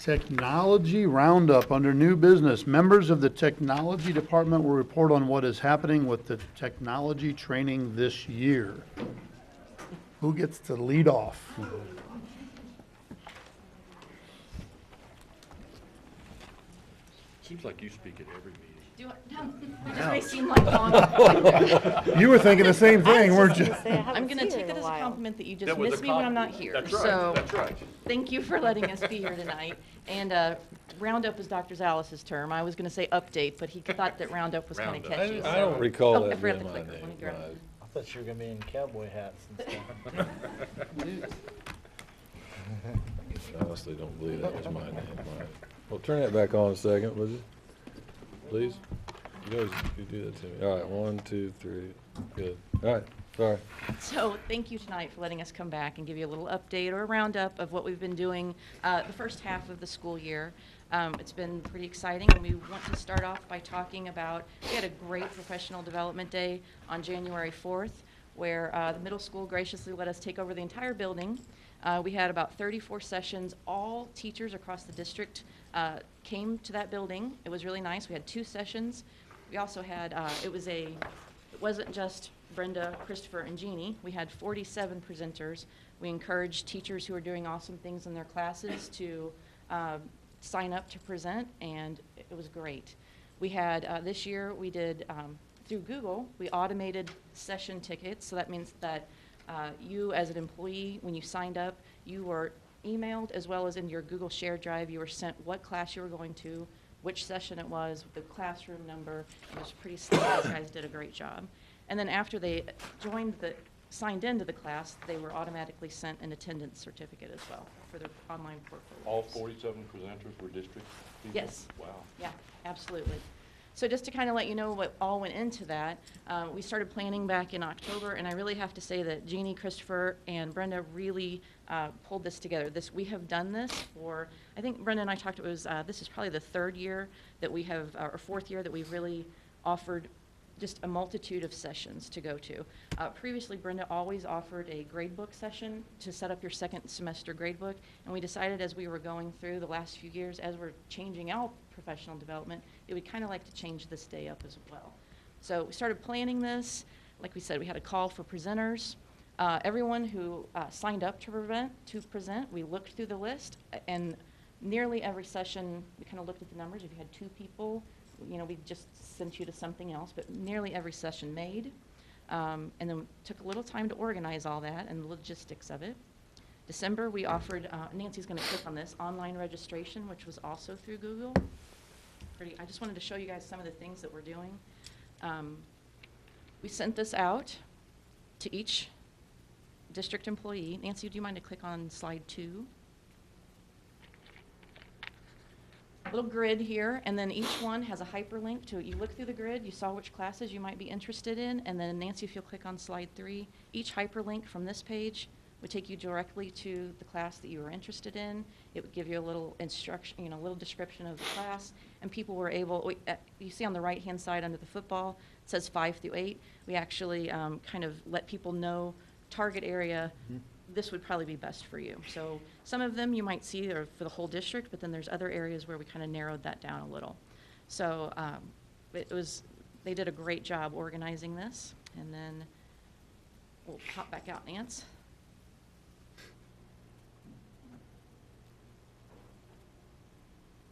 Technology Roundup under new business. Members of the technology department will report on what is happening with the technology training this year. Who gets to lead off? Seems like you speak at every meeting. Do it, no, it just may seem like long. You were thinking the same thing, weren't you? I'm gonna take it as a compliment that you just That was a miss me when I'm not compliment. here. That's right, So, that's right. thank you for letting us be here tonight. And Roundup is Dr. Zalis's term. I was gonna say update, but he thought that Roundup was kinda Roundup. catchy. I so- don't recall Oh, I that forgot being the my clicker. Let me name. grab it. I thought you were gonna be in cowboy hats and stuff. I honestly don't believe that was my name. Well, turn that back on a second, would you? Please? You guys, you do that to me. All right, 1, 2, 3. Good. All right, sorry. So thank you tonight for letting us come back and give you a little update or a roundup of what we've been doing the first half of the school year. It's been pretty exciting, and we want to start off by talking about, we had a great professional development day on January 4th, where the middle school graciously let us take over the entire building. We had about 34 sessions. All teachers across the district came to that building. It was really nice. We had 2 sessions. We also had, it wasn't just Brenda, Christopher, and Jeannie. We had 47 presenters. We encouraged teachers who are doing awesome things in their classes to sign up to present, and it was great. We had, this year, we did, through Google, we automated session tickets. So that means that you, as an employee, when you signed up, you were emailed, as well as in your Google Shared Drive, you were sent what class you were going to, which session it was, the classroom number. It was pretty slick. Those guys did a great job. And then after they signed into the class, they were automatically sent an attendance certificate as well for their online portfolio. All 47 presenters were district people? Yes. Wow. Yeah, absolutely. So just to kind of let you know what all went into that, we started planning back in October, and I really have to say that Jeannie, Christopher, and Brenda really pulled this together. We have done this for, I think Brenda and I talked, this is probably the 3rd year that we have, or 4th year that we've really offered just a multitude of sessions to go to. Previously, Brenda always offered a gradebook session to set up your second semester gradebook, and we decided as we were going through the last few years, as we're changing out professional development, it would kind of like to change this day up as well. So we started planning this. Like we said, we had a call for presenters. Everyone who signed up to present, we looked through the list, and nearly every session, we kind of looked at the numbers. If you had 2 people, we just sent you to something else, but nearly every session made. And then took a little time to organize all that and the logistics of it. December, we offered, Nancy's going to click on this, online registration, which was also through Google. I just wanted to show you guys some of the things that we're doing. We sent this out to each district employee. Nancy, do you mind to click on slide 2? Little grid here, and then each one has a hyperlink to it. You look through the grid, you saw which classes you might be interested in, and then Nancy, if you'll click on slide 3, each hyperlink from this page would take you directly to the class that you were interested in. It would give you a little instruction, a little description of the class, and people were able, you see on the right-hand side under the football, it says 5 through 8. We actually kind of let people know target area, this would probably be best for you. So some of them you might see are for the whole district, but then there's other areas where we kind of narrowed that down a little. So they did a great job organizing this. And then we'll pop back out, Nance.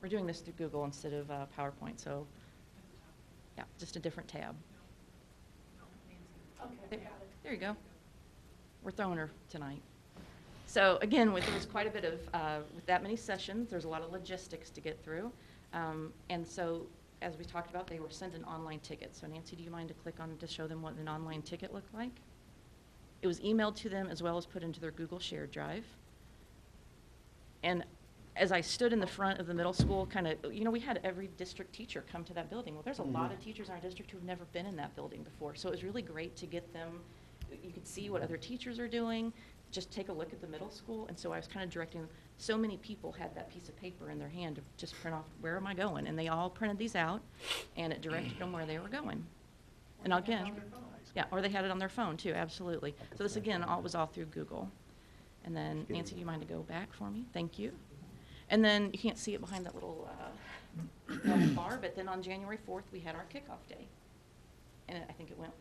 We're doing this through Google instead of PowerPoint, so yeah, just a different tab. Okay, there you go. We're throwing her tonight. So again, there was quite a bit of, with that many sessions, there's a lot of logistics to get through. And so, as we talked about, they were sent an online ticket. So Nancy, do you mind to click on to show them what an online ticket looked like? It was emailed to them as well as put into their Google Shared Drive. And as I stood in the front of the middle school, we had every district teacher come to that building. Well, there's a lot of teachers in our district who've never been in that building before. So it was really great to get them. You could see what other teachers are doing, just take a look at the middle school. And so I was kind of directing, so many people had that piece of paper in their hand to just print off, where am I going? And they all printed these out, and it directed them where they were going. And again, yeah, or they had it on their phone too, absolutely. So this again, was all through Google. And then Nancy, do you mind to go back for me? Thank you. And then you can't see it behind that little yellow bar, but then on January 4th, we had our kickoff day. And I think it went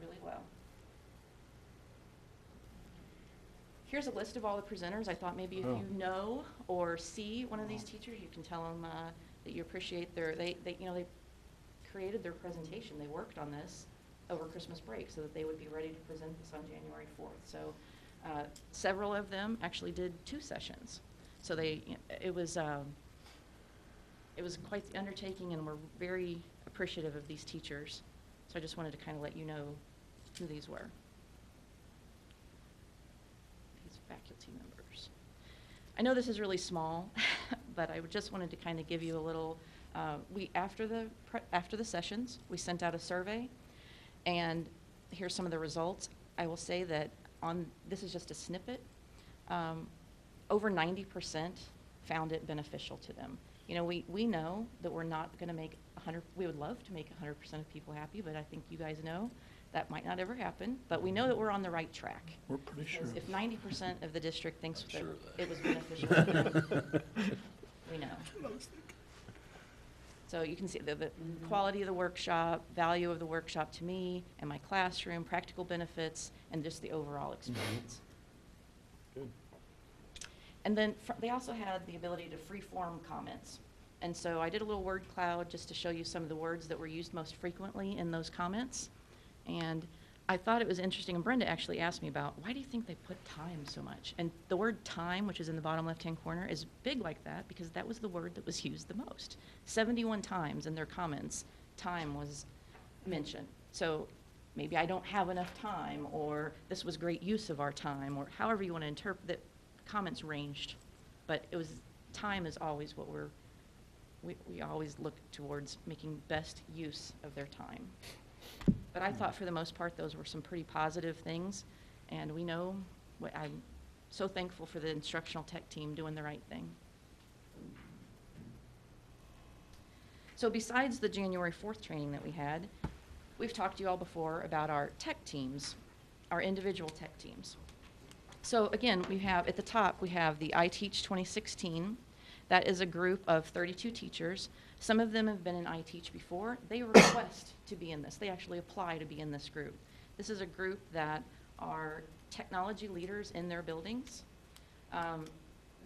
really well. Here's a list of all the presenters. I thought maybe if Oh. you know or see one of these teachers, you can tell them that you appreciate they created their presentation. They worked on this over Christmas break so that they would be ready to present this on January 4th. So several of them actually did 2 sessions. So it was quite the undertaking, and we're very appreciative of these teachers. So I just wanted to kind of let you know who these were. These faculty members. I know this is really small, but I just wanted to kind of give you a little, after the sessions, we sent out a survey, and here's some of the results. I will say that this is just a snippet, over 90% found it beneficial to them. You know, we know that we're not going to make 100, we would love to make 100% of people happy, but I think you guys know that might not ever happen, but we know that we're on the right track. We're pretty sure. Because if 90% of the district thinks I'm that sure of that. it was beneficial to them, we know. So you can see the quality of the workshop, value of the workshop to me and my classroom, practical benefits, and just the overall experience. Good. And then they also had the ability to free-form comments. And so I did a little word cloud just to show you some of the words that were used most frequently in those comments. And I thought it was interesting, and Brenda actually asked me about, why do you think they put time so much? And the word time, which is in the bottom left-hand corner, is big like that because that was the word that was used the most. 71 times in their comments, time was mentioned. So maybe I don't have enough time, or this was great use of our time, or however you want to interpret it. Comments ranged, but time is always what we always look towards making best use of their time. But I thought for the most part those were some pretty positive things, and we know I'm so thankful for the instructional tech team doing the right thing. So besides the January 4th training that we had, we've talked to you all before about our tech teams, our individual tech teams. So again, we have at the top, we have the iTeach 2016. That is a group of 32 teachers. Some of them have been in iTeach before. They request to be in this. They actually apply to be in this group. This is a group that are technology leaders in their buildings.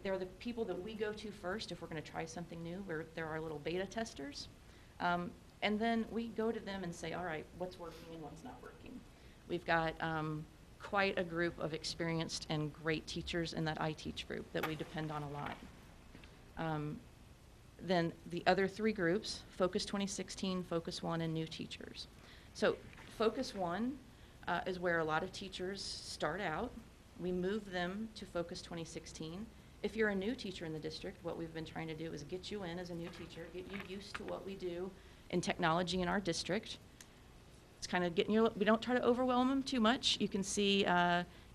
They're the people that we go to first if we're going to try something new. They're our little beta testers. And then we go to them and say, all right, what's working and what's not working? We've got quite a group of experienced and great teachers in that iTeach group that we depend on a lot. Then the other 3 groups, Focus 2016, Focus 1, and new teachers. So Focus 1 is where a lot of teachers start out. We move them to Focus 2016. If you're a new teacher in the district, what we've been trying to do is get you in as a new teacher, get you used to what we do in technology in our district. It's kind of getting we don't try to overwhelm them too much. You can see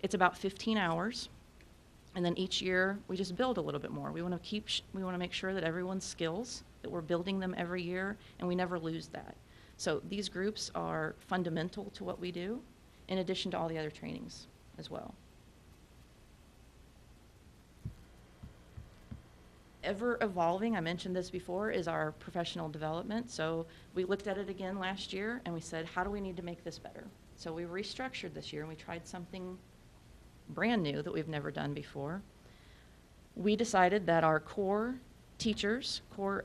it's about 15 hours. And then each year, we just build a little bit more. We want to make sure that everyone's skills, that we're building them every year, and we never lose that. So these groups are fundamental to what we do, in addition to all the other trainings as well. Ever evolving, I mentioned this before, is our professional development. So we looked at it again last year, and we said, how do we need to make this better? So we restructured this year, and we tried something brand new that we've never done before. We decided that our core teachers, core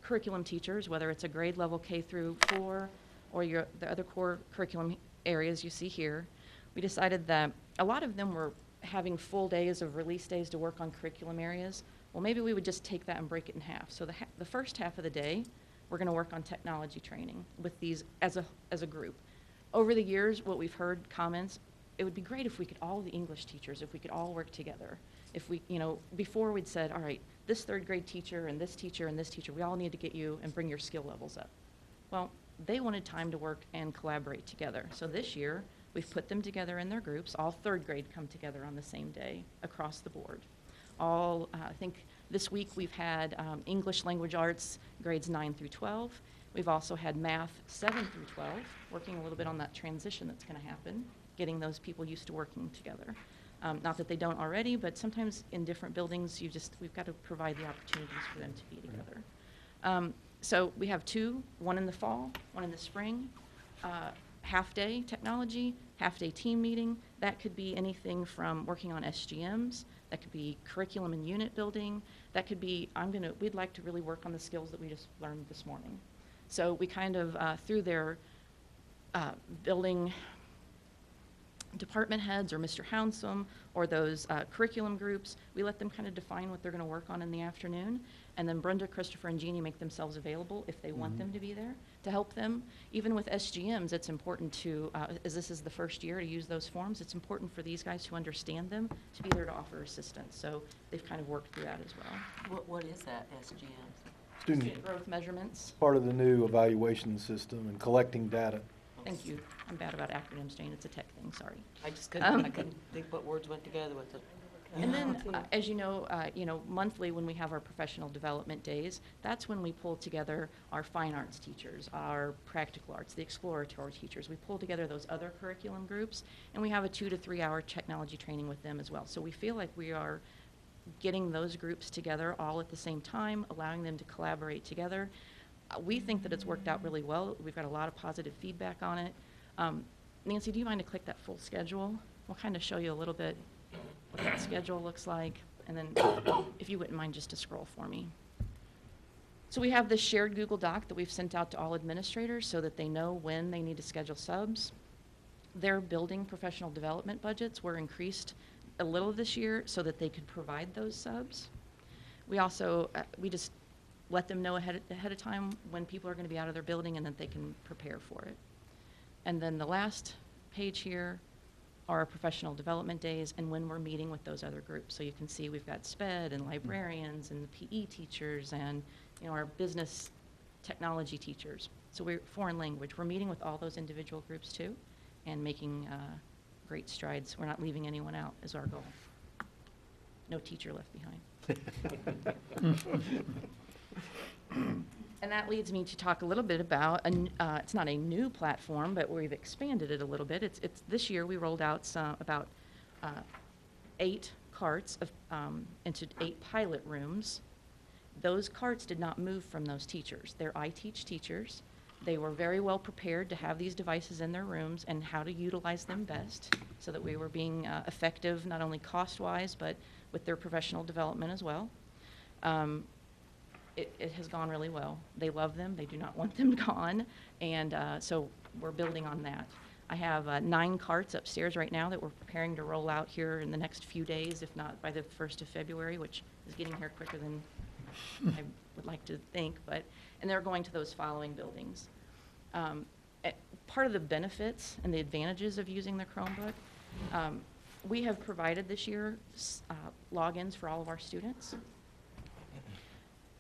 curriculum teachers, whether it's a grade level K through 4 or the other core curriculum areas you see here, we decided that a lot of them were having full days of release days to work on curriculum areas. Well, maybe we would just take that and break it in half. So the first half of the day, we're going to work on technology training with these as a group. Over the years, what we've heard comments, it would be great if we could, all the English teachers, if we could all work together. If we, before we'd said, all right, this 3rd grade teacher and this teacher and this teacher, we all need to get you and bring your skill levels up. Well, they wanted time to work and collaborate together. So this year, we've put them together in their groups. All 3rd grade come together on the same day across the board. I think this week we've had English language arts grades 9 through 12. We've also had math 7 through 12, working a little bit on that transition that's going to happen, getting those people used to working together. Not that they don't already, but sometimes in different buildings, we've got to provide the opportunities for them to be together. So we have two, one in the fall, one in the spring, half-day technology, half-day team meeting. That could be anything from working on SGMs, that could be curriculum and unit building, that could be, we'd like to really work on the skills that we just learned this morning. So we kind of, through their building department heads or Mr. Hounsome or those curriculum groups, we let them kind of define what they're going to work on in the afternoon. And then Brenda, Christopher, and Jeannie make themselves available if they want them to be there to help them. Even with SGMs, it's important to, as this is the first year to use those forms, it's important for these guys to understand them, to be there to offer assistance. So they've kind of worked through that as well. What is that, SGM? Student growth measurements. Part of the new evaluation system and collecting data. Thank you. I'm bad about acronyms, Jane. It's a tech thing, sorry. I just couldn't, I couldn't think what words went together with it. And then, as you know, monthly when we have our professional development days, that's when we pull together our fine arts teachers, our practical arts, the exploratory teachers. We pull together those other curriculum groups, and we have a 2 to 3 hour technology training with them as well. So we feel like we are getting those groups together all at the same time, allowing them to collaborate together. We think that it's worked out really well. We've got a lot of positive feedback on it. Nancy, do you mind to click that full schedule? We'll kind of show you a little bit what that schedule looks like, and then if you wouldn't mind just to scroll for me. So we have this shared Google Doc that we've sent out to all administrators so that they know when they need to schedule subs. Their building professional development budgets were increased a little this year so that they could provide those subs. We also, we just let them know ahead of time when people are going to be out of their building and that they can prepare for it. And then the last page here are our professional development days and when we're meeting with those other groups. So you can see we've got SPED and librarians and the PE teachers and our business technology teachers. So we're foreign language. We're meeting with all those individual groups too and making great strides. We're not leaving anyone out is our goal. No teacher left behind. And that leads me to talk a little bit about, it's not a new platform, but we've expanded it a little bit. It's this year we rolled out about 8 carts into 8 pilot rooms. Those carts did not move from those teachers. They're iTeach teachers. They were very well prepared to have these devices in their rooms and how to utilize them best so that we were being effective, not only cost-wise, but with their professional development as well. It has gone really well. They love them. They do not want them gone. And so we're building on that. I have 9 carts upstairs right now that we're preparing to roll out here in the next few days, if not by the 1st of February, which is getting here quicker than I would like to think. And they're going to those following buildings. Part of the benefits and the advantages of using the Chromebook, we have provided this year logins for all of our students.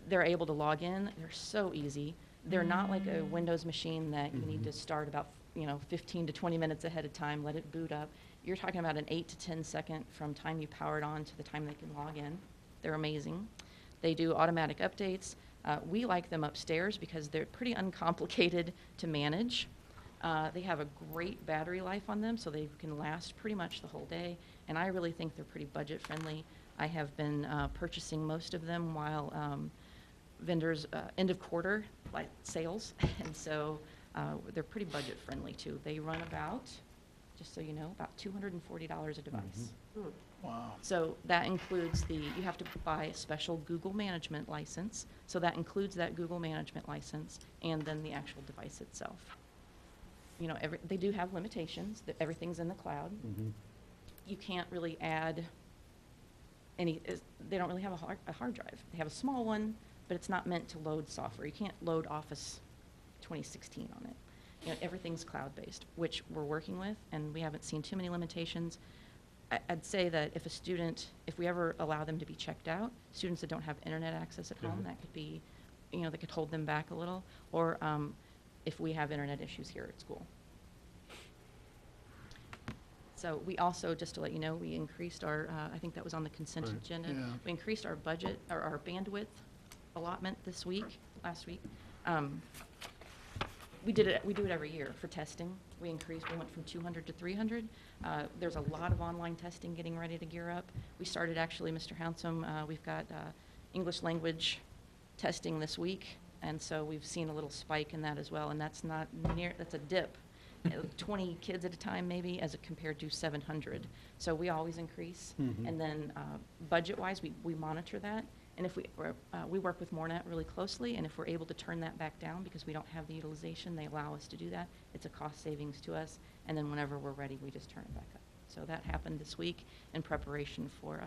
They're able to log in. They're so easy. They're not like a Windows machine that you need to start about 15 to 20 minutes ahead of time, let it boot up. You're talking about an 8 to 10 second from time you power it on to the time they can log in. They're amazing. They do automatic updates. We like them upstairs because they're pretty uncomplicated to manage. They have a great battery life on them, so they can last pretty much the whole day. And I really think they're pretty budget friendly. I have been purchasing most of them while vendors end of quarter like sales, and so they're pretty budget friendly too. They run about, just so you know, about $240 a device. Wow. So that includes you have to buy a special Google management license. So that includes that Google management license and then the actual device itself. They do have limitations. That everything's in the cloud. You can't really add they don't really have a hard drive. They have a small one, but it's not meant to load software. You can't load Office 2016 on it. Everything's cloud-based, which we're working with, and we haven't seen too many limitations. I'd say that if we ever allow them to be checked out, students that don't have internet access at home, that could be, that could hold them back a little, or if we have internet issues here at school. So we also, just to let you know, we increased our, I think that was on the consent Right. agenda. Yeah. We increased our budget, or our bandwidth allotment last week. we do it every year for testing. We went from 200 to 300. There's a lot of online testing getting ready to gear up. We started actually, Mr. Hounsome, we've got English language testing this week, and so we've seen a little spike in that as well, and that's a dip. 20 kids at a time maybe as compared to 700. So we always increase. And then budget-wise, we monitor that. And if we work with Mornet really closely, and if we're able to turn that back down because we don't have the utilization, they allow us to do that. It's a cost savings to us. And then whenever we're ready, we just turn it back up. So that happened this week in preparation for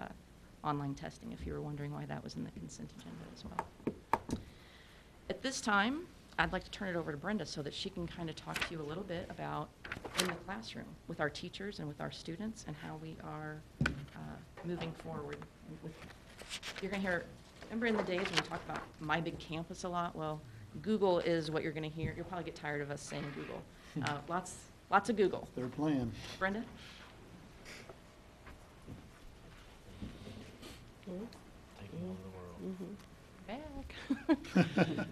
online testing, if you were wondering why that was in the consent agenda as well. At this time, I'd like to turn it over to Brenda so that she can kind of talk to you a little bit about in the classroom with our teachers and with our students and how we are moving forward. You're going to hear, remember in the days when we talked about my big campus a lot? Well, Google is what you're going to hear. You'll probably get tired of us saying Google. Lots of Google. Their plan. Brenda? Taking over the world. Back.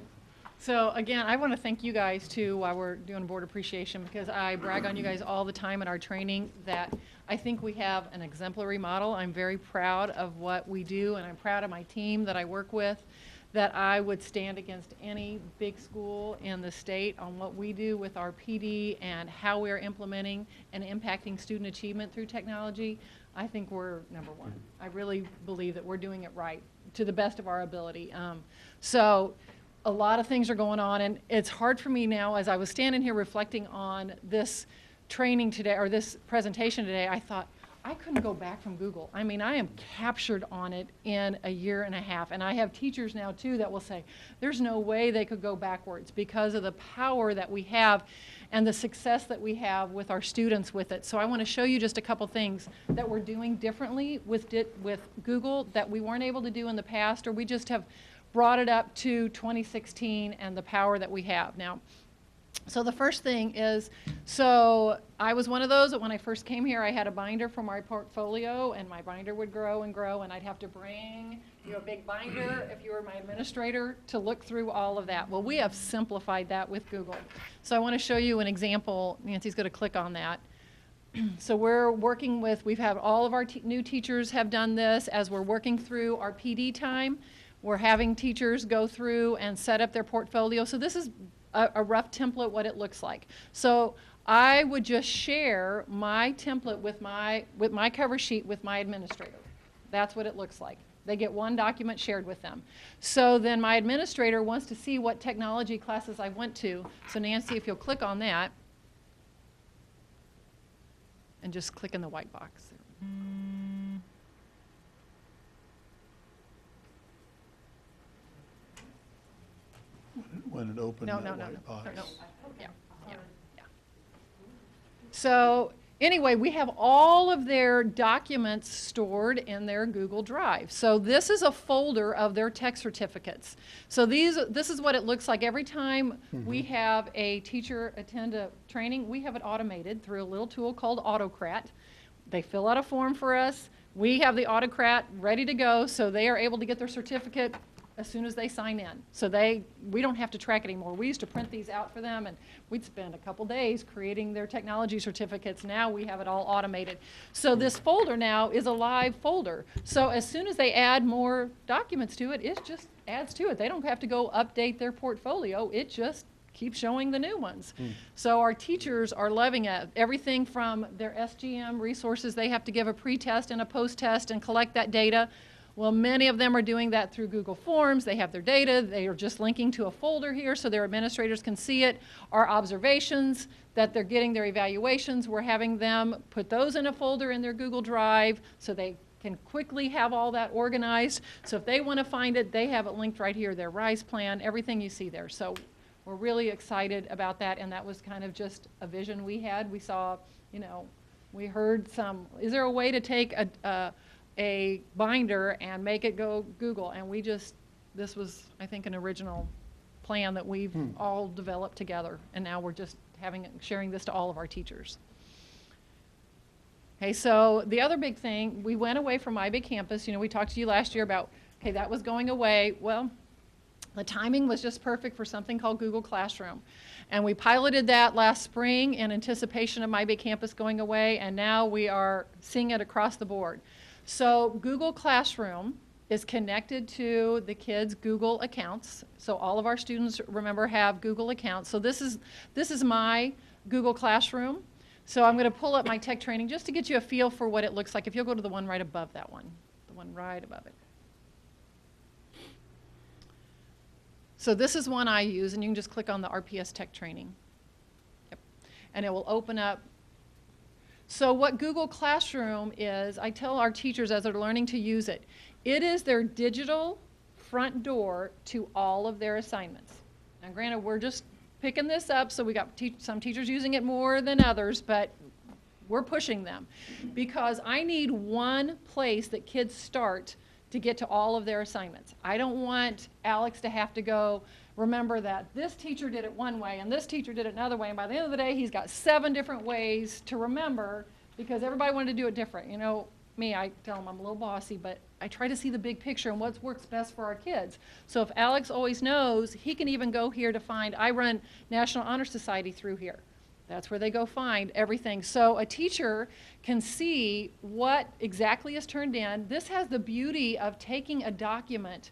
So again, I want to thank you guys too while we're doing board appreciation, because I brag on you guys all the time in our training that I think we have an exemplary model. I'm very proud of what we do, and I'm proud of my team that I work with, that I would stand against any big school in the state on what we do with our PD and how we're implementing and impacting student achievement through technology. I think we're number one. I really believe that we're doing it right to the best of our ability. So a lot of things are going on, and it's hard for me now as I was standing here reflecting on this training today, or this presentation today, I thought, I couldn't go back from Google. I mean, I am captured on it in a year and a half, and I have teachers now too that will say, there's no way they could go backwards because of the power that we have and the success that we have with our students with it. So I want to show you just a couple things that we're doing differently with Google that we weren't able to do in the past, or we just have brought it up to 2016 and the power that we have now. So the first thing is, so I was one of those that when I first came here, I had a binder for my portfolio, and my binder would grow and grow, and I'd have to bring a big binder if you were my administrator to look through all of that. Well, we have simplified that with Google. So I want to show you an example. Nancy's going to click on that. So we're working with, we've had all of our new teachers have done this as we're working through our PD time. We're having teachers go through and set up their portfolio. So this is a rough template, what it looks like. So I would just share my template with my cover sheet with my administrator. That's what it looks like. They get one document shared with them. So then my administrator wants to see what technology classes I went to. So Nancy, if you'll click on that, and just click in the white box. When it opened No. that white box. Yeah. So anyway, we have all of their documents stored in their Google Drive. So this is a folder of their tech certificates. So this is what it looks like every time we have a teacher attend a training. We have it automated through a little tool called Autocrat. They fill out a form for us. We have the Autocrat ready to go, so they are able to get their certificate as soon as they sign in. So we don't have to track it anymore. We used to print these out for them, and we'd spend a couple days creating their technology certificates. Now we have it all automated. So this folder now is a live folder. So as soon as they add more documents to it, it just adds to it. They don't have to go update their portfolio. It just keeps showing the new ones. So our teachers are loving it. Everything from their SGM resources, they have to give a pre-test and a post-test and collect that data. Well, many of them are doing that through Google Forms. They have their data. They are just linking to a folder here so their administrators can see it. Our observations that they're getting their evaluations, we're having them put those in a folder in their Google Drive so they can quickly have all that organized. So if they want to find it, they have it linked right here, their RISE plan, everything you see there. So we're really excited about that, and that was kind of just a vision we had. We saw, we heard is there a way to take a binder and make it go Google? And this was, I think, an original plan that we've all developed together, and now we're just sharing this to all of our teachers. Okay, so the other big thing, we went away from My Big Campus. We talked to you last year about, okay, that was going away. Well, The timing was just perfect for something called Google Classroom. And we piloted that last spring in anticipation of My Bay Campus going away, and now we are seeing it across the board. So Google Classroom is connected to the kids' Google accounts. So all of our students, remember, have Google accounts. So this is my Google Classroom. So I'm going to pull up my tech training just to get you a feel for what it looks like. If you'll go to the one right above that one, the one right above it. So this is one I use, and you can just click on the RPS Tech Training. Yep. And it will open up. So what Google Classroom is, I tell our teachers as they're learning to use it, it is their digital front door to all of their assignments. Now granted, we're just picking this up, so we got some teachers using it more than others, but we're pushing them. Because I need one place that kids start to get to all of their assignments. I don't want Alex to have to go, remember that this teacher did it one way and this teacher did it another way, and by the end of the day he's got 7 different ways to remember because everybody wanted to do it different. You know, me, I tell them I'm a little bossy, but I try to see the big picture and what works best for our kids. So if Alex always knows, he can even go here to find, I run National Honor Society through here. That's where they go find everything. So a teacher can see what exactly is turned in. This has the beauty of taking a document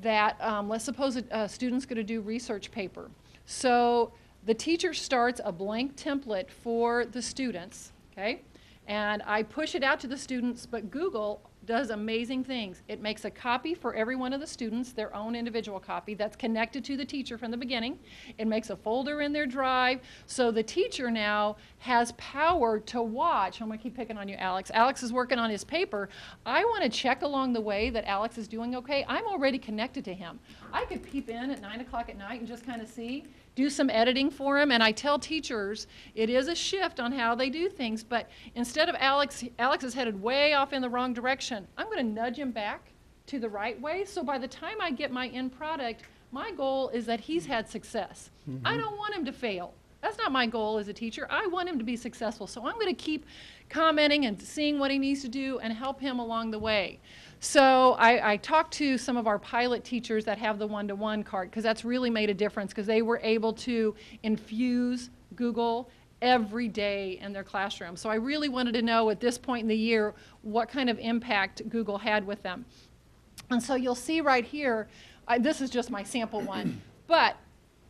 that, let's suppose a student's going to do research paper. So the teacher starts a blank template for the students, okay? And I push it out to the students, but Google does amazing things. It makes a copy for every one of the students, their own individual copy that's connected to the teacher from the beginning. It makes a folder in their drive, so the teacher now has power to watch. I'm going to keep picking on you, Alex. Alex is working on his paper. I want to check along the way that Alex is doing okay. I'm already connected to him. I could peep in at 9 o'clock at night and just kind of see, do some editing for him, and I tell teachers it is a shift on how they do things, but instead of Alex is headed way off in the wrong direction, I'm going to nudge him back to the right way, so by the time I get my end product, my goal is that he's had success. I don't want him to fail. That's not my goal as a teacher. I want him to be successful, so I'm going to keep commenting and seeing what he needs to do and help him along the way. So I talked to some of our pilot teachers that have the one-to-one card, because that's really made a difference, because they were able to infuse Google every day in their classroom. So I really wanted to know at this point in the year what kind of impact Google had with them. And so you'll see right here, this is just my sample one, but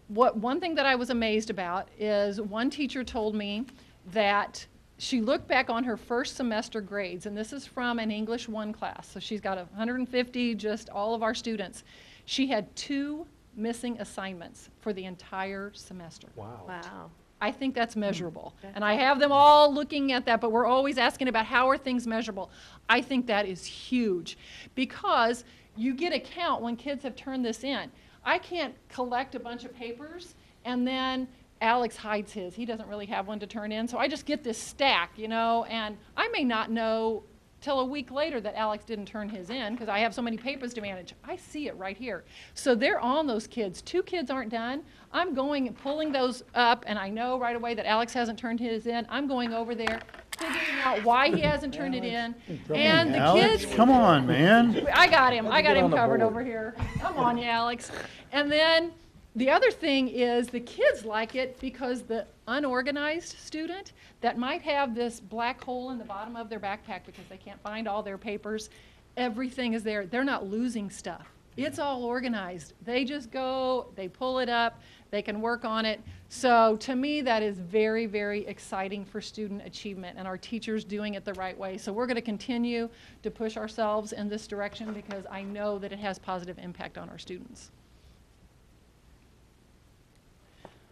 one thing that I was amazed about is one teacher told me that she looked back on her first semester grades, and this is from an English 1 class, so she's got 150, just all of our students. She had 2 missing assignments for the entire semester. Wow. Wow. I think that's measurable. That's And I have them all looking at that, but we're always asking about how are things measurable. I think that is huge, because you get a count when kids have turned this in. I can't collect a bunch of papers and then Alex hides his. He doesn't really have one to turn in, so I just get this stack, you know, and I may not know till a week later that Alex didn't turn his in because I have so many papers to manage. I see it right here. So they're on those kids. 2 kids aren't done. I'm going and pulling those up, and I know right away that Alex hasn't turned his in. I'm going over there, figuring out why he hasn't turned it in. And the Alex, kids, come on, man. I got him. I got Get him on the covered board. over here. Come on, you Alex. And then the other thing is the kids like it because the unorganized student that might have this black hole in the bottom of their backpack because they can't find all their papers, everything is there. They're not losing stuff. It's all organized. They just go, they pull it up, they can work on it. So to me, that is very, very exciting for student achievement and our teachers doing it the right way. So we're going to continue to push ourselves in this direction because I know that it has positive impact on our students.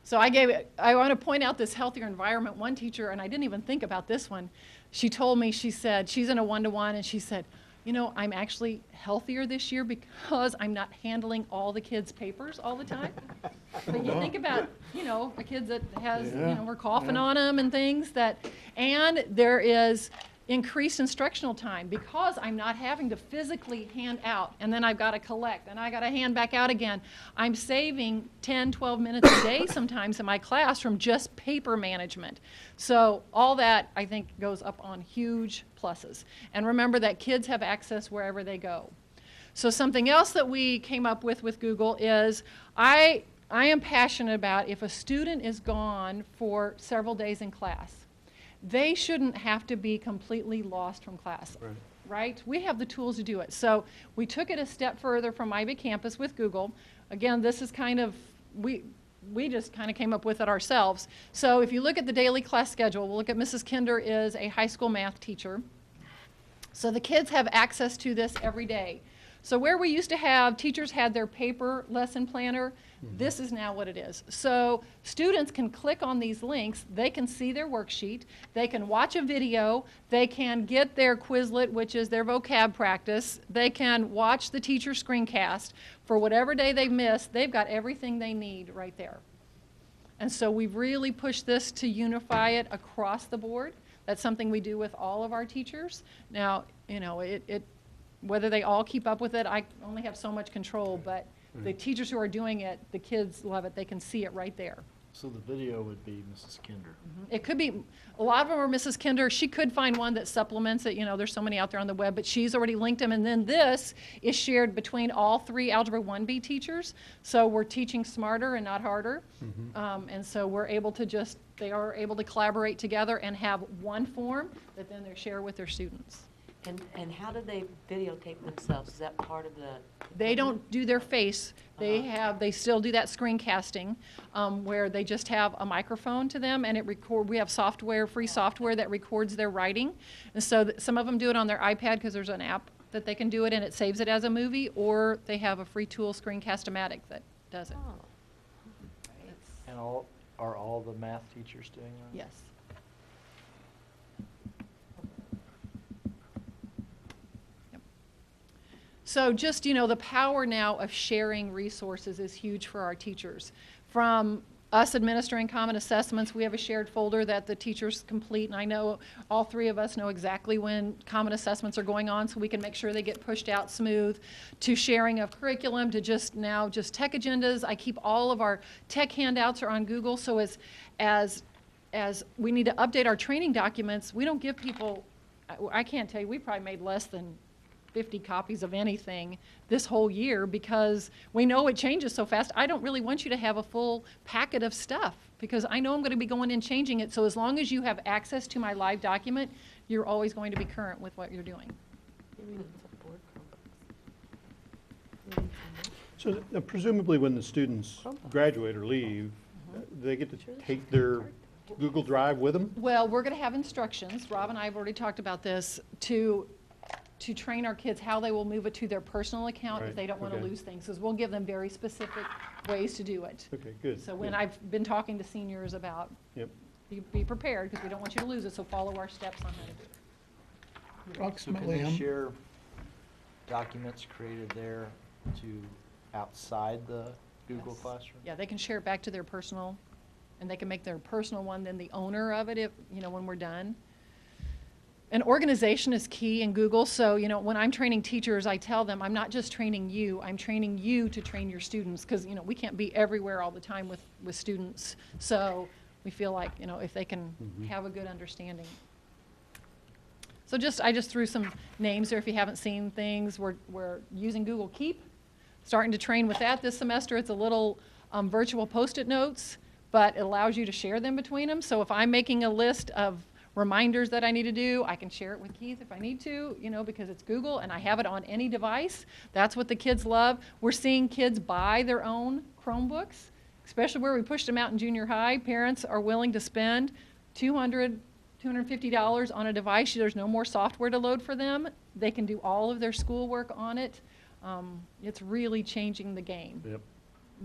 So I want to point out this healthier environment. One teacher, and I didn't even think about this one, she told me, she said, she's in a one-to-one, and she said, you know, I'm actually healthier this year because I'm not handling all the kids' papers all the time. But you think about, you know, a kid that has, you know, we're coughing on them and things and there is increased instructional time because I'm not having to physically hand out and then I've got to collect and I got to hand back out again. I'm saving 10, 12 minutes a day sometimes in my class from just paper management. So all that I think goes up on huge pluses. And remember that kids have access wherever they go. So something else that we came up with Google is I am passionate about if a student is gone for several days in class, they shouldn't have to be completely lost from class. Right? We have the tools to do it. So we took it a step further from IB Campus with Google. Again, this is kind of, we just kind of came up with it ourselves. So if you look at the daily class schedule, we'll look at Mrs. Kinder is a high school math teacher. So the kids have access to this every day. So where we used to have, teachers had their paper lesson planner, this is now what it is. So students can click on these links, they can see their worksheet, they can watch a video, they can get their Quizlet, which is their vocab practice, they can watch the teacher screencast. For whatever day they missed, they've got everything they need right there. And so we've really pushed this to unify it across the board. That's something we do with all of our teachers. Now, you know, whether they all keep up with it, I only have so much control, but the teachers who are doing it, the kids love it. They can see it right there. So the video would be Mrs. Kinder. It could be, a lot of them are Mrs. Kinder. She could find one that supplements it. You know, there's so many out there on the web, but she's already linked them. And then this is shared between all 3 Algebra 1B teachers. So we're teaching smarter and not harder. And so we're able to they are able to collaborate together and have one form that then they share with their students. And how do they videotape themselves? Is that part of the? They don't do their face. They still do that screencasting, where they just have a microphone to them and we have software, free software that records their writing. And so some of them do it on their iPad because there's an app that they can do it and it saves it as a movie, or they have a free tool, Screencast-O-Matic, that does it. And are all the math teachers doing that? Yes. So just, you know, the power now of sharing resources is huge for our teachers. From us administering common assessments, we have a shared folder that the teachers complete, and I know all 3 of us know exactly when common assessments are going on, so we can make sure they get pushed out smooth, to sharing of curriculum, to just tech agendas. I keep all of our tech handouts are on Google, so as we need to update our training documents, we don't give people, I can't tell you, we probably made less than 50 copies of anything this whole year because we know it changes so fast. I don't really want you to have a full packet of stuff because I know I'm going to be going and changing it. So as long as you have access to my live document, you're always going to be current with what you're doing. So presumably when the students graduate or leave, they get to take their Google Drive with them? Well, we're going to have instructions. Rob and I have already talked about this to train our kids how they will move it to their personal account if Right, they don't want to okay. lose things, because we'll give them very specific ways to do it. Okay, good. So when yeah. I've been talking to seniors about, Yep. be prepared, because we don't want you to lose it, so follow our steps on how to do it. So can Approximately, they share documents created there to outside the Google Yes. Classroom? Yeah, they can share it back to their personal, and they can make their personal one then the owner of it if, you know, when we're done. And organization is key in Google. So, you know, when I'm training teachers, I tell them, I'm not just training you, I'm training you to train your students. Because, you know, we can't be everywhere all the time with students. So we feel like, you know, if they can have a good understanding. So I just threw some names there if you haven't seen things. We're using Google Keep, starting to train with that this semester. It's a little virtual Post-it notes, but it allows you to share them between them. So if I'm making a list of reminders that I need to do, I can share it with Keith if I need to, you know, because it's Google and I have it on any device. That's what the kids love. We're seeing kids buy their own Chromebooks, especially where we pushed them out in junior high. Parents are willing to spend $200, $250 on a device. There's no more software to load for them. They can do all of their schoolwork on it. It's really changing the game. Yep.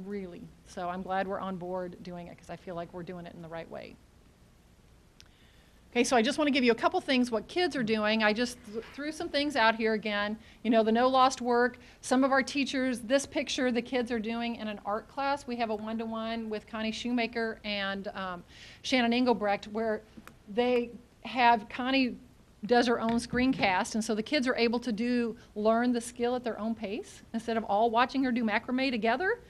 Really. So I'm glad we're on board doing it because I feel like we're doing it in the right way. Okay, so I just want to give you a couple things what kids are doing. I just threw some things out here again. You know, the no lost work. Some of our teachers, this picture the kids are doing in an art class. We have a one-to-one with Connie Shoemaker and Shannon Engelbrecht where they have, Connie does her own screencast, and so the kids are able to learn the skill at their own pace. Instead of all watching her do macrame together,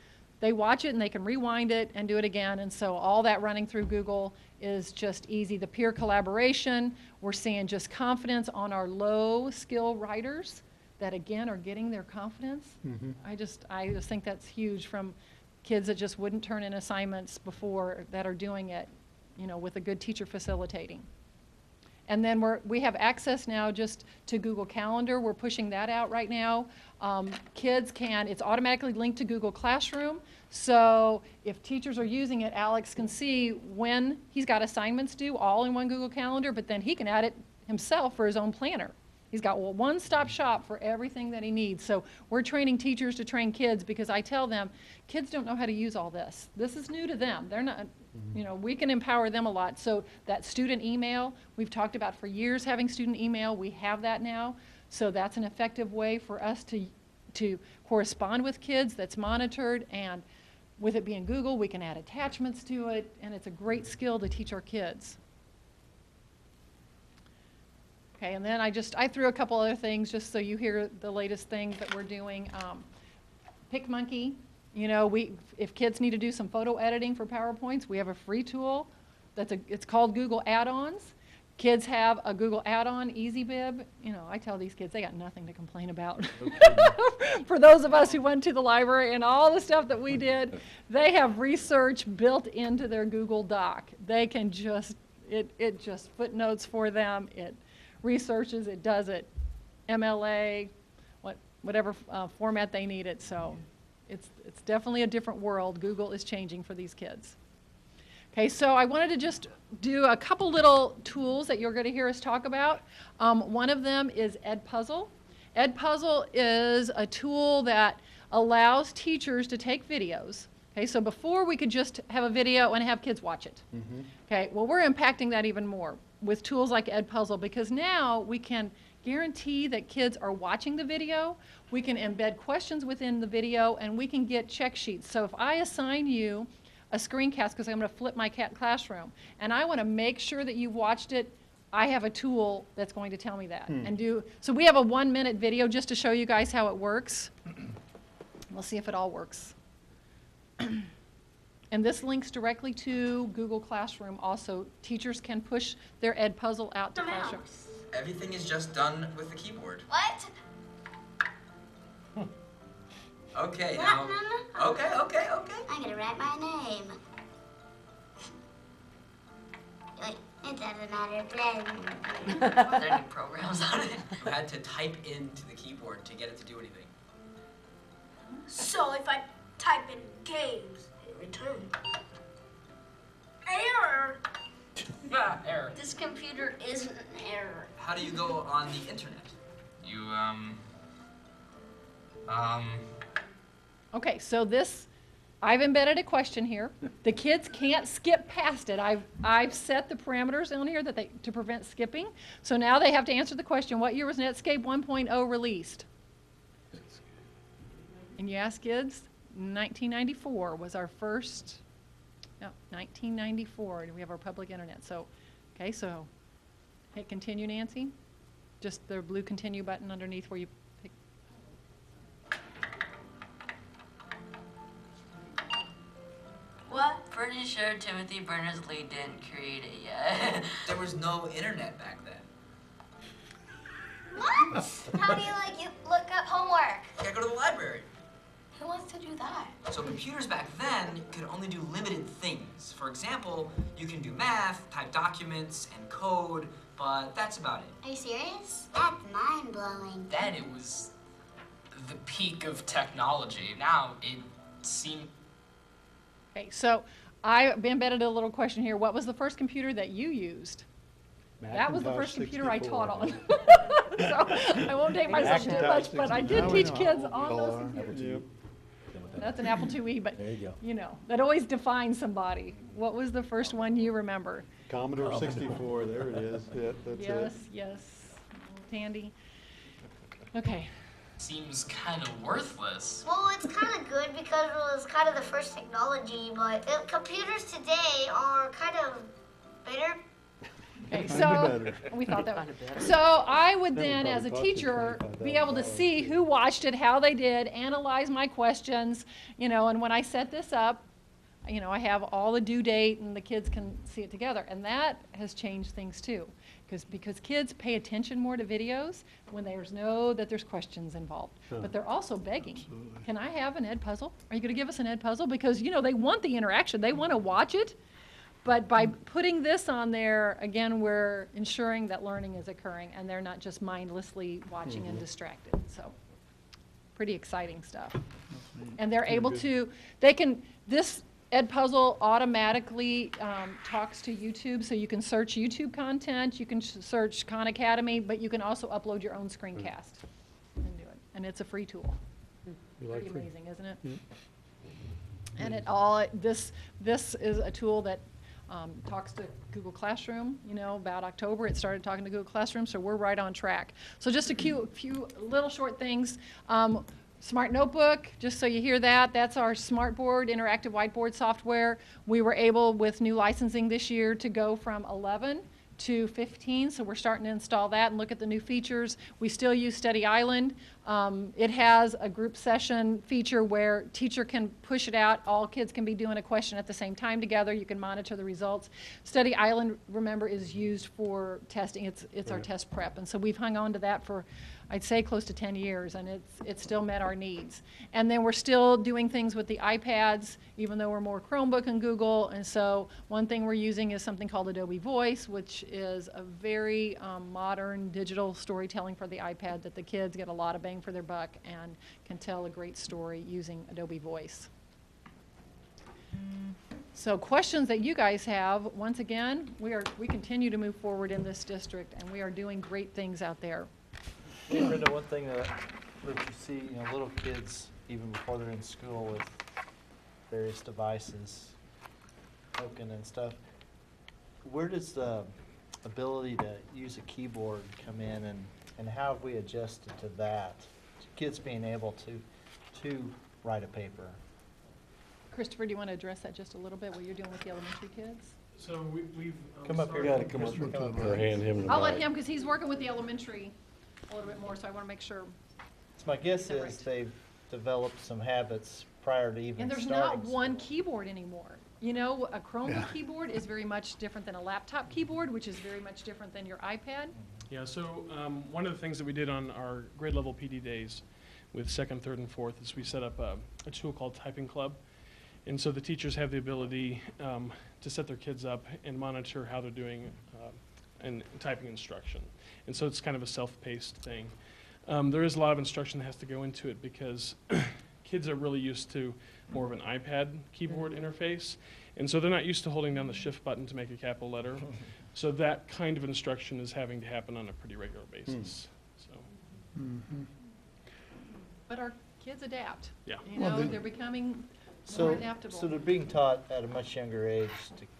they watch it and they can rewind it and do it again. And so all that running through Google is just easy. The peer collaboration, we're seeing just confidence on our low skill writers that again are getting their confidence. Mhm. I just think that's huge, from kids that just wouldn't turn in assignments before that are doing it, you know, with a good teacher facilitating. And then we have access now just to Google Calendar. We're pushing that out right now. Kids it's automatically linked to Google Classroom. So if teachers are using it, Alex can see when he's got assignments due, all in one Google Calendar, but then he can add it himself for his own planner. He's got a one-stop shop for everything that he needs. So we're training teachers to train kids, because I tell them, kids don't know how to use all this. This is new to them. They're not, you know, we can empower them a lot. So that student email, we've talked about for years having student email. We have that now. So that's an effective way for us to correspond with kids that's monitored. And with it being Google, we can add attachments to it. And it's a great skill to teach our kids. Okay, and then I threw a couple other things just so you hear the latest things that we're doing. PicMonkey, you know, if kids need to do some photo editing for PowerPoints, we have a free tool it's called Google Add-ons. Kids have a Google Add-on, EasyBib. You know, I tell these kids they got nothing to complain about. For those of us who went to the library and all the stuff that we did, they have research built into their Google Doc. They can it just footnotes for them. It researches, it does it, MLA, whatever format they need it. So it's definitely a different world. Google is changing for these kids. Okay, so I wanted to just do a couple little tools that you're going to hear us talk about. One of them is Edpuzzle. Edpuzzle is a tool that allows teachers to take videos. Okay, so before we could just have a video and have kids watch it. Mm-hmm. Okay, well, we're impacting that even more with tools like Edpuzzle, because now we can guarantee that kids are watching the video. We can embed questions within the video, and we can get check sheets. So if I assign you a screencast, because I'm going to flip my classroom, and I want to make sure that you've watched it, I have a tool that's going to tell me that. So we have a 1-minute video just to show you guys how it works. We'll see if it all works. And this links directly to Google Classroom also. Teachers can push their Edpuzzle out to Classroom. Everything is just done with the keyboard. What? Okay, now. Okay. I'm gonna write my name. Like, it doesn't matter. Are there any programs on it? You had to type into the keyboard to get it to do anything. So if I type in games, it returns error. Error. This computer isn't an error. How do you go on the internet? You, Okay, so I've embedded a question here. The kids can't skip past it. I've set the parameters on here to prevent skipping. So now they have to answer the question, what year was Netscape 1.0 released? And you ask kids, 1994 was our first, 1994, we have our public internet. So, okay, so hit continue, Nancy. Just the blue continue button underneath where you pick. What? Pretty sure Timothy Berners-Lee didn't create it yet. There was no internet back then. What? How do you look up homework? You gotta go to the library. Who wants to do that? So computers back then could only do limited things. For example, you can do math, type documents, and code, but that's about it. Are you serious? That's mind-blowing. Then it was the peak of technology. Now it seemed... Okay, so I embedded a little question here. What was the first computer that you used? That was the Macintosh first computer I 64. taught on. So I won't take myself too Macintosh much, but I 64. did Now we teach know kids how on old those we are. computers. Yep. That's an Apple IIe, but There you go. that always defines somebody. What was the first one you remember? Commodore 64, there it is. Yeah, that's it. Yes, Tandy. Okay. seems kind of worthless. Well, it's kind of good because it was kind of the first technology, but computers today are kind of better. Okay, Kinda so better. we thought that. Kinda better. So I would That would then, probably as a cost you teacher, $25,000 be able to see who watched it, how they did, analyze my questions, and when I set this up, I have all the due date and the kids can see it together. And that has changed things too. because kids pay attention more to videos when there's questions involved. But they're also begging, can I have an ed puzzle? Are you going to give us an ed puzzle? Because, they want the interaction. They want to watch it. But by putting this on there, again, we're ensuring that learning is occurring and they're not just mindlessly watching and distracted. So pretty exciting stuff. And they're able to, this Ed Puzzle automatically talks to YouTube, so you can search YouTube content, you can search Khan Academy, but you can also upload your own screencast and do it. And it's a free tool. Pretty amazing, isn't it? And this is a tool that talks to Google Classroom. About October it started talking to Google Classroom, so we're right on track. So just a few little short things. Smart Notebook, just so you hear that, that's our Smartboard interactive whiteboard software. We were able, with new licensing this year, to go from 11 to 15, so we're starting to install that and look at the new features. We still use Study Island. It has a group session feature where teacher can push it out. All kids can be doing a question at the same time together. You can monitor the results. Study Island, remember, is used for testing. It's our test prep, and so we've hung on to that for, I'd say, close to 10 years, and it's still met our needs. And then we're still doing things with the iPads, even though we're more Chromebook and Google. And so one thing we're using is something called Adobe Voice, which is a very modern digital storytelling for the iPad that the kids get a lot of bang for their buck and can tell a great story using Adobe Voice. So questions that you guys have, once again, we continue to move forward in this district, and we are doing great things out there. Brenda, one thing that you see, little kids, even before they're in school with various devices, token and stuff, where does the ability to use a keyboard come in, and how have we adjusted to that? Kids being able to write a paper. Christopher, do you want to address that just a little bit, what you're doing with the elementary kids? So we've Come up here. You gotta come up. Or hand him the I'll let mic. him, because he's working with the elementary a little bit more, so I want to make sure. So my guess Right. is they've developed some habits prior to even And there's starting not one school. keyboard anymore. A Chromebook keyboard is very much different than a laptop keyboard, which is very much different than your iPad. Yeah, so one of the things that we did on our grade level PD days with second, third, and fourth is we set up a tool called Typing Club. And so the teachers have the ability to set their kids up and monitor how they're doing in typing instruction. And so it's kind of a self-paced thing. There is a lot of instruction that has to go into it because kids are really used to more of an iPad keyboard interface. And so they're not used to holding down the shift button to make a capital letter. So that kind of instruction is having to happen on a pretty regular basis. So. But our kids adapt. Yeah. They're becoming more adaptable. So they're being taught at a much younger age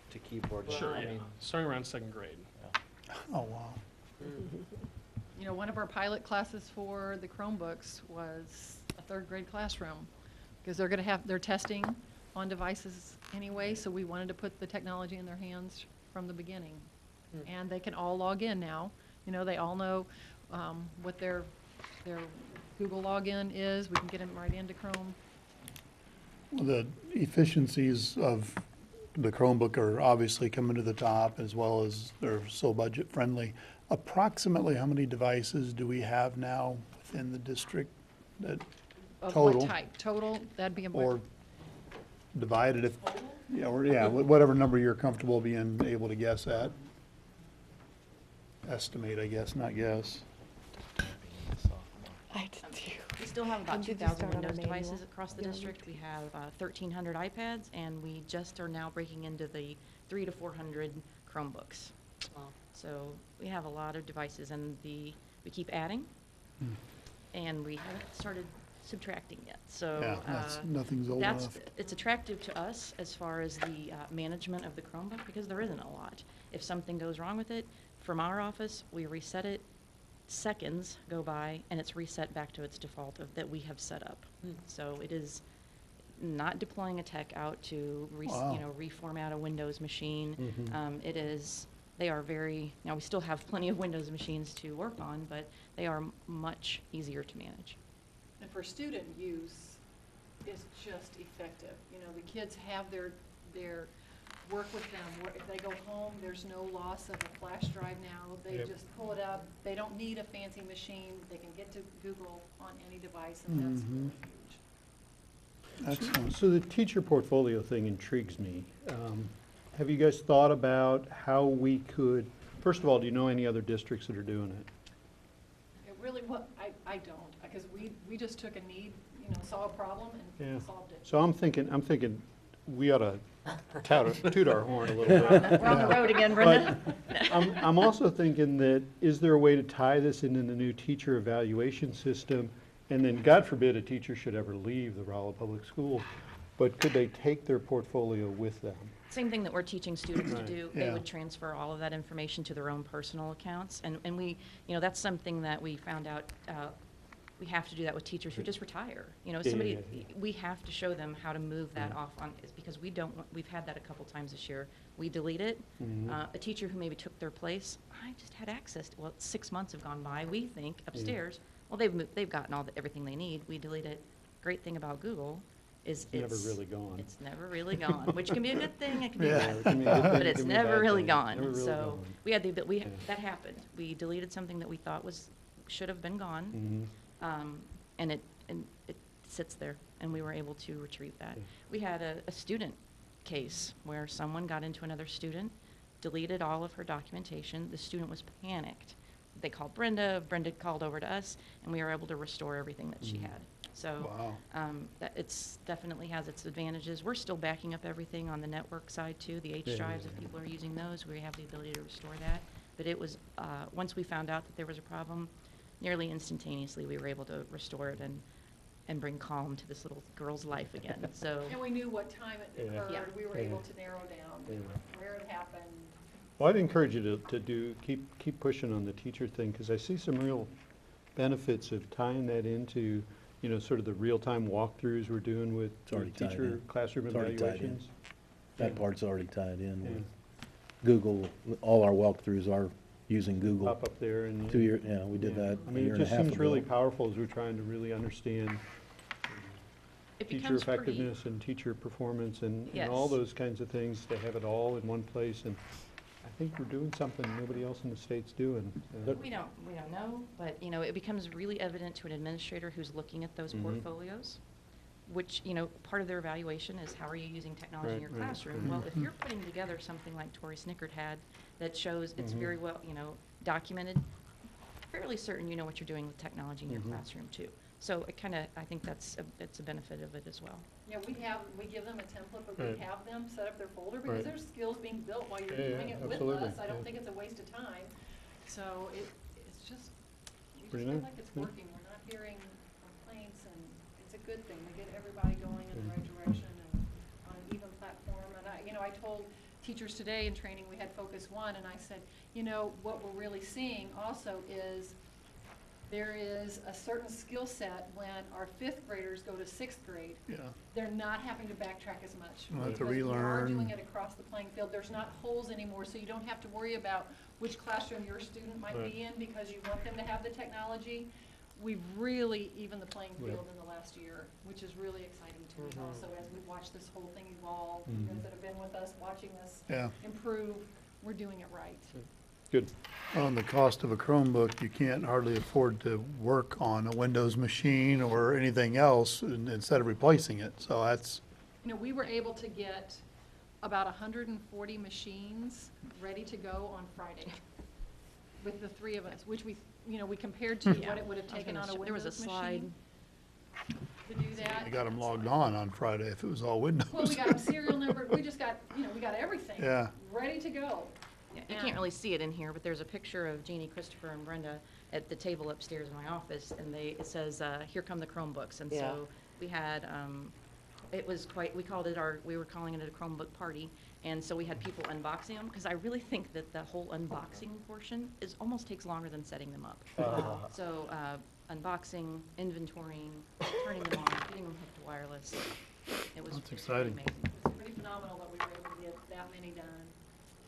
to keyboard. Sure, I yeah. mean, Starting around second grade. Oh, wow. One of our pilot classes for the Chromebooks was a third grade classroom, because they're testing on devices anyway, so we wanted to put the technology in their hands from the beginning. And they can all log in now. They all know what their Google login is. We can get them right into Chrome. Well, the efficiencies of the Chromebook are obviously coming to the top, as well as they're so budget friendly. Approximately how many devices do we have now within the district that Of total? what type? Total, that'd be a. Or divided if, whatever number you're comfortable being able to guess at. Estimate, I guess, not guess. We still have about When did you 2,000 start on a Windows manual? devices across the district. We have 1,300 iPads, and we just are now breaking into the 300 to 400 Chromebooks. So we have a lot of devices, and we keep adding, and we haven't started subtracting yet. So Yeah, nothing's old enough. it's attractive to us as far as the management of the Chromebook, because there isn't a lot. If something goes wrong with it, from our office, we reset it. Seconds go by, and it's reset back to its default that we have set up. So it is not deploying a tech out to reformat a Windows machine. It is. They are now we still have plenty of Windows machines to work on, but they are much easier to manage. And for student use, it's just effective. The kids have their work with them. If they go home, there's no loss of a flash drive now. They Yep. just pull it up. They don't need a fancy machine. They can get to Google on any device, and that's Mhm. really huge. Excellent. So the teacher portfolio thing intrigues me. Have you guys thought about how we could, first of all, do you know any other districts that are doing it? It really, I don't, because we just took a need, saw a problem Yeah. and solved it. So I'm thinking we ought to toot our horn a little bit. We're on the road again, Brenda. But I'm also thinking that, is there a way to tie this into the new teacher evaluation system? And then, God forbid, a teacher should ever leave the Rolla Public Schools, but could they take their portfolio with them? Same thing that we're teaching students to Right, do. They yeah. would transfer all of that information to their own personal accounts. And we, that's something that we found out, we have to do that with teachers who just retire. Yeah, Somebody, yeah. we have to show them how to move that Yeah. off on, it's because we don't, we've had that a couple times this year. We delete it. Mhm. A teacher who maybe took their place, I just had access to, well, 6 months have gone by, we think, upstairs. Well, they've gotten everything they need. We delete it. Great thing about Google is It's never really gone. It's never really gone, which can be a good thing, it can be a Yeah. bad It can thing. be a good thing, But it it's can be a never bad really thing. gone. Never really So gone. we had Yeah. that happened. We deleted something that we thought should have been gone. Mhm. And it sits there, and we were able to retrieve that. Yeah. We had a student case where someone got into another student, deleted all of her documentation. The student was panicked. They called Brenda called over to us, and we were able to restore everything that she Mhm. had. So, Wow. that it's definitely has its advantages. We're still backing up everything on the network side too, the H Yeah, drives, yeah, if yeah. people are using those, we have the ability to restore that. But it was, once we found out that there was a problem, nearly instantaneously, we were able to restore it and bring calm to this little girl's life again, so. And we knew what time it Yeah. occurred. Yeah. We were Yeah. able to narrow down Yeah. where it happened. Well, I'd encourage you to keep pushing on the teacher thing, because I see some real benefits of tying that into, sort of the real-time walkthroughs we're doing with It's already tied teacher in. classroom It's already tied in. evaluations. That Yeah. part's already tied in Yeah. with Google. All our walkthroughs are using Google. Pop up there and. 2 year, yeah, we did Yeah. that I a mean, year it and a just half seems really ago. powerful as we're trying to really understand It teacher becomes free. effectiveness and teacher performance and all Yes. those kinds of things, to have it all in one place. And I think we're doing something nobody else in the state's doing. We don't know, but, it becomes really evident to an administrator who's looking at those Mhm. portfolios, which, part of their evaluation is how are you using technology in your Right, right. classroom? Well, if you're putting together something like Tori Snickard had that shows it's Mhm. very well, documented, fairly certain you know what you're doing with technology in your Mhm. classroom too. So I think it's a benefit of it as well. Yeah, we give them a template, but Right. we have them set up their folder because Right. there's skills being built while you're Yeah, yeah, doing it with absolutely, us. I don't yeah. think it's a waste of time. So it's just, we just Pretty feel nice, like it's yeah. working. We're not hearing complaints, and it's a good thing. We get everybody going in the right direction and on an even platform. And I told teachers today in training, we had Focus One, and I said, what we're really seeing also is there is a certain skill set when our 5th graders go to 6th grade. Yeah. They're not having to backtrack as much. Don't have to because we are relearn. doing it across the playing field. There's not holes anymore, so you don't have to worry about which classroom your student might Right. be in because you want them to have the technology. We've really evened the playing Right. field in the last year, which is really exciting to me Mhm. also as we watch this whole thing evolve. You guys Mhm. that have been with us, watching this Yeah. improve, we're doing it right. Good. On the cost of a Chromebook, you can't hardly afford to work on a Windows machine or anything else instead of replacing it. So that's, We were able to get about 140 machines ready to go on Friday with the 3 of us, which we compared to Yeah. what it would have I was taken gonna on a there was a Windows slide. machine to do that. I got them logged on Friday if it was all Windows. Well, we got them serial numbered, we just got, we got everything Yeah. ready to go. Yeah, you can't really see it in here, but there's a picture of Jeannie, Christopher, and Brenda at the table upstairs in my office, and it says, "Here come the Chromebooks." And Yeah. so we had, we were calling it a Chromebook party, and so we had people unboxing them, because I really think that the whole unboxing portion almost takes longer than setting them up. So, unboxing, inventorying, turning them on, getting them hooked to wireless, it was That's just pretty exciting. amazing. It's pretty phenomenal that we were able to get that many done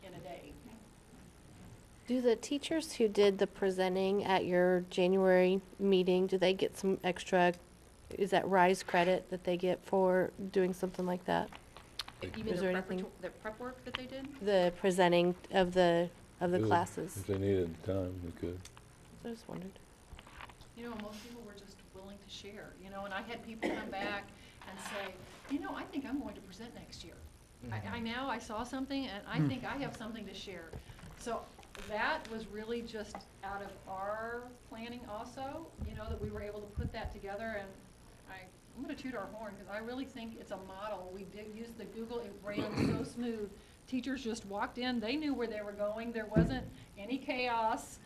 in a day. Do the teachers who did the presenting at your January meeting, do they get some extra, is that RISE credit that they get for doing something like that? You mean Is the there prep, anything- the prep work that they did? The presenting of the Good. classes. If they needed time, they could. I just wondered. You know, most people were just willing to share, you know, and I had people come back and say, you know, I think I'm going to present next year. I saw something and I think I have something to share. So that was really just out of our planning also, you know, that we were able to put that together, and I'm gonna toot our horn, because I really think it's a model. We did use the Google, it ran so smooth. Teachers just walked in, they knew where they were going, there wasn't any chaos.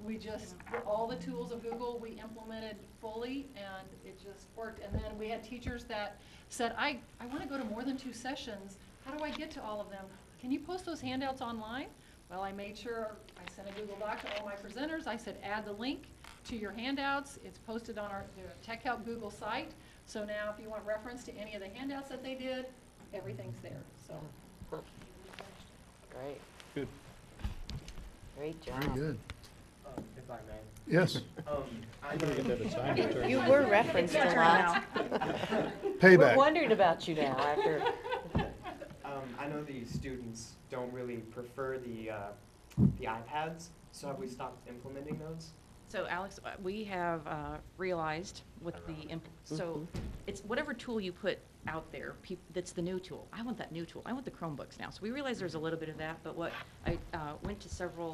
We just, all the tools of Google, we implemented fully, and it just worked. And then we had teachers that said, I wanna go to more than 2 sessions. How do I get to all of them? Can you post those handouts online? Well, I made sure, I sent a Google Doc to all my presenters. I said, add the link to your handouts. It's posted on the Tech Help Google site. So now if you want reference to any of the handouts that they did, everything's there, so. Great, Good. great job. Very good. If I may. Yes. I better get that assigned to her. You were referenced a lot. Payback. We're wondering about you now after. I know the students don't really prefer the iPads, so have we stopped implementing those? So Alex, we have realized with so it's whatever tool you put out there, that's the new tool. I want that new tool. I want the Chromebooks now. So we realized there's a little bit of that, but what I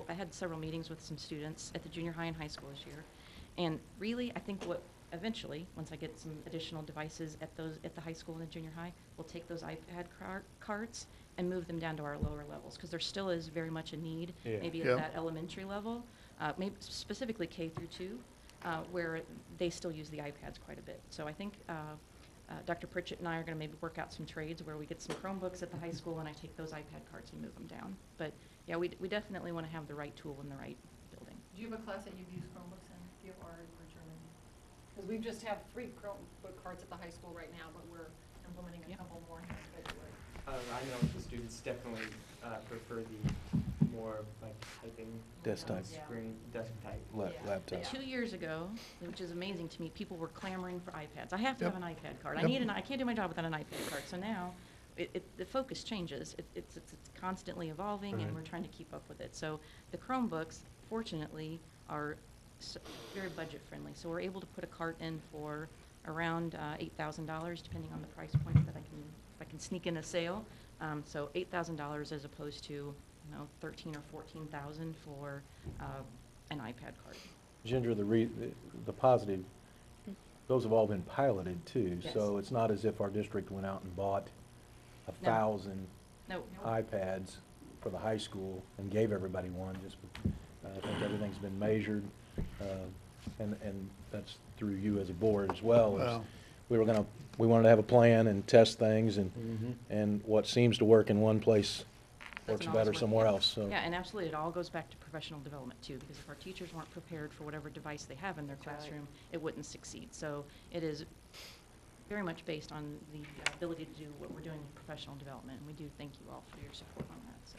had several meetings with some students at the junior high and high school this year. And really, I think what eventually, once I get some additional devices at the high school and the junior high, we'll take those iPad carts and move them down to our lower levels, because there still is very much a need, maybe at that elementary level, maybe specifically K through 2, where they still use the iPads quite a bit. So I think Dr. Pritchett and I are going to maybe work out some trades where we get some Chromebooks at the high school and I take those iPad carts and move them down. But yeah, we definitely want to have the right tool in the right building. Do you have a class that you've used Chromebooks in? Do you have art or German? Because we just have 3 Chromebook carts at the high school right now, but we're implementing a couple more in February. I know the students definitely prefer the more like typing Desktop. screen, desk type. Laptop. 2 years ago, which is amazing to me, people were clamoring for iPads. I have to Yep. have an iPad card. Yep. I can't do my job without an iPad card. So now, the focus changes. It's constantly evolving, and we're trying to keep up with it. So the Chromebooks, fortunately, are very budget friendly. So we're able to put a cart in for around $8,000, depending on the price point that I can sneak in a sale. So $8,000 as opposed to, $13,000 or $14,000 for an iPad card. Ginger, the positive, those have all been piloted too. Yes. So it's not as if our district went out and bought No. 1,000 No. iPads for the high school and gave everybody one. I think everything's been measured, and that's through you as a board as well. Wow. We wanted to have a plan and test things, and what seems to work in one place works Doesn't always better work, somewhere yeah. else, so. Yeah, and absolutely, it all goes back to professional development too, because if our teachers weren't prepared for whatever device they have in their classroom, it wouldn't succeed. So it is very much based on the ability to do what we're doing in professional development, and we do thank you all for your support on that, so.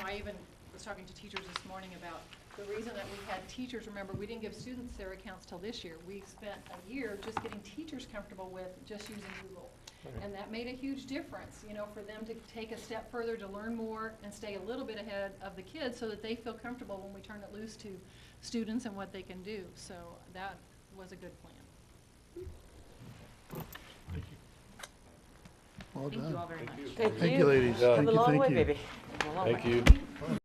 I even was talking to teachers this morning about the reason that we had teachers, remember, we didn't give students their accounts till this year. We spent a year just getting teachers comfortable with just using Google. And that made a huge difference, for them to take a step further, to learn more and stay a little bit ahead of the kids so that they feel comfortable when we turn it loose to students and what they can do. So that was a good plan. Well Thank done. you all very much. Thank Thank you, ladies. Come Thank a you, long thank way, you. baby. Come a long Thank way. you.